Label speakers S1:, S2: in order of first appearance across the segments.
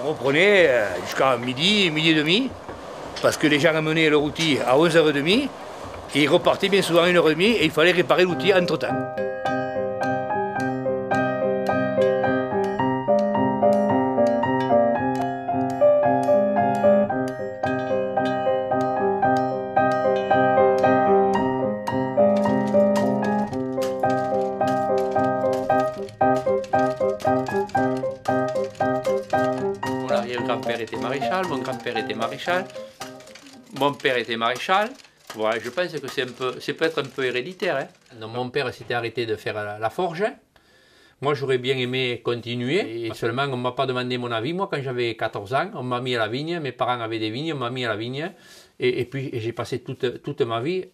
S1: reprenait jusqu'à midi, midi et demi, parce que les gens amenaient leur outil à 11h30, et ils repartaient bien souvent à 1h30, et il fallait réparer l'outil entre-temps.
S2: Mon arrière-grand-père était maréchal, mon grand-père était maréchal, mon père était maréchal. Voilà, je pense que c'est peut-être un peu héréditaire. Hein. Donc, mon père s'était arrêté de faire la forge. Moi, j'aurais bien aimé continuer. Et seulement, on ne m'a pas demandé mon avis. Moi, quand j'avais 14 ans, on m'a mis à la vigne. Mes parents avaient des vignes, on m'a mis à la vigne. Et puis, j'ai passé toute ma vie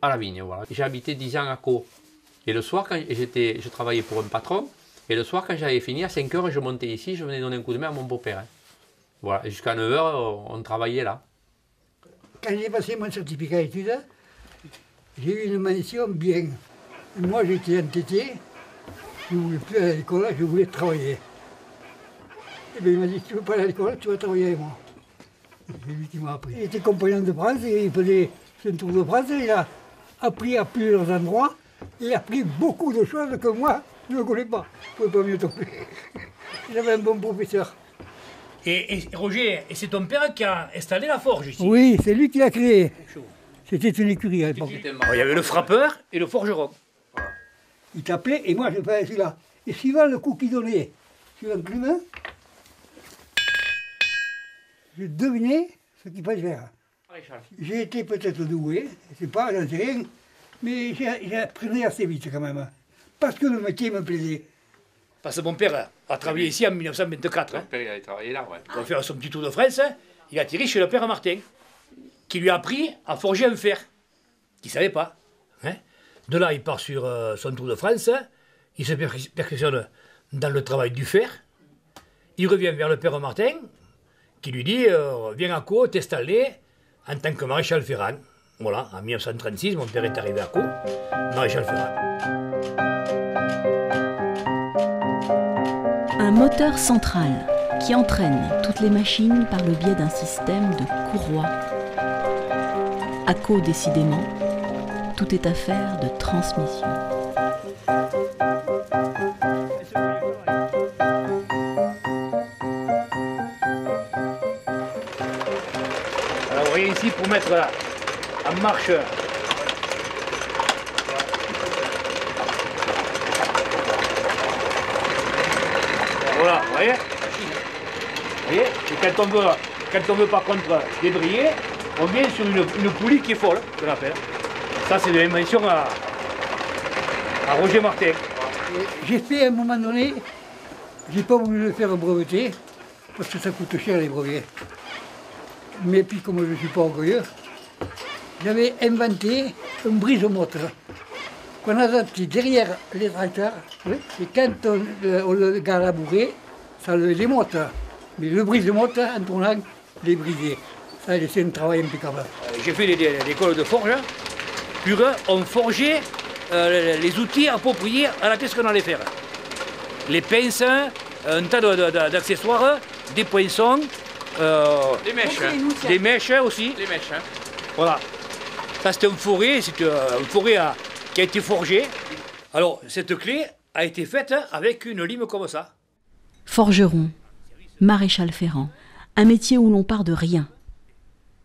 S2: à la vigne. Voilà. J'ai habité 10 ans à Caux. Et le soir, je travaillais pour un patron. Et le soir, quand j'avais fini, à 5 heures, je montais ici, je venais donner un coup de main à mon beau-père. Hein. Voilà. Jusqu'à 9 heures, on travaillait là.
S3: Quand j'ai passé mon certificat d'études, j'ai eu une mention bien. Moi, j'étais entêté, je ne voulais plus aller à l'école, je voulais travailler. Et bien, il m'a dit, si tu ne veux pas aller à l'école, tu vas travailler avec moi. C'est lui qui m'a appris. Il était compagnon de France, et il faisait son tour de France, il a appris à plusieurs endroits, il a appris beaucoup de choses que moi, je ne connais pas. Je ne pouvais pas mieux tomber. J'avais un bon professeur.
S1: Et Roger, c'est ton père qui a installé la forge ici?
S3: Oui, c'est lui qui l'a créé. C'était une écurie à l'époque.
S1: Il y avait le frappeur et le forgeron.
S3: Il t'appelait et moi je faisais celui-là. Et suivant le coup qu'il donnait, suivant le climat, je devinais ce qu'il fallait faire. J'ai été peut-être doué, je ne sais pas, j'en sais rien, mais j'ai appris assez vite quand même. Parce que le métier me plaisait.
S1: Parce que mon père a travaillé ici en 1924.
S2: Mon père, il a travaillé là, ouais.
S1: Pour faire son petit tour de France, il a atterri chez le père Martin, qui lui a appris à forger un fer, qu'il ne savait pas. Hein. De là, il part sur son tour de France, il se perfectionne dans le travail du fer, il revient vers le père Martin, qui lui dit viens à Caux, t'installer en tant que maréchal ferrant. Voilà, en 1936, mon père est arrivé à Caux, maréchal ferrant.
S4: Un moteur central qui entraîne toutes les machines par le biais d'un système de courroies. À Caux, décidément, tout est affaire de transmission.
S1: Alors vous voyez ici, pour mettre en marche voilà, vous voyez? Et quand on veut par contre débrayer, on vient sur une poulie qui est folle, qu'on appelle. Ça, c'est de l'invention à Roger Martin.
S3: J'ai fait à un moment donné, j'ai pas voulu le faire breveter, parce que ça coûte cher les brevets. Mais puis comme je ne suis pas orgueilleux, j'avais inventé un brise-moteur qu'on a sorti derrière les tracteurs. Oui. Et quand on le garde à bourrer, ça le démonte. Mais le brise-moteur, en tournant, les brisé. Ça, c'est un travail impeccable.
S1: J'ai fait l'école de forge. Puis on forgeait les outils appropriés à la pièce qu'on allait faire. Les pinces, un tas d'accessoires, des poinçons, des mèches aussi.
S2: Les mèches, hein.
S1: Voilà. Ça, c'était une forêt qui a été forgée. Alors, cette clé a été faite avec une lime comme ça.
S4: Forgeron, maréchal ferrant, un métier où l'on part de rien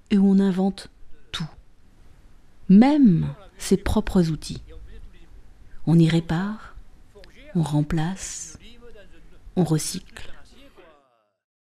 S4: et où on invente tout, même ses propres outils. On y répare, on remplace, on recycle.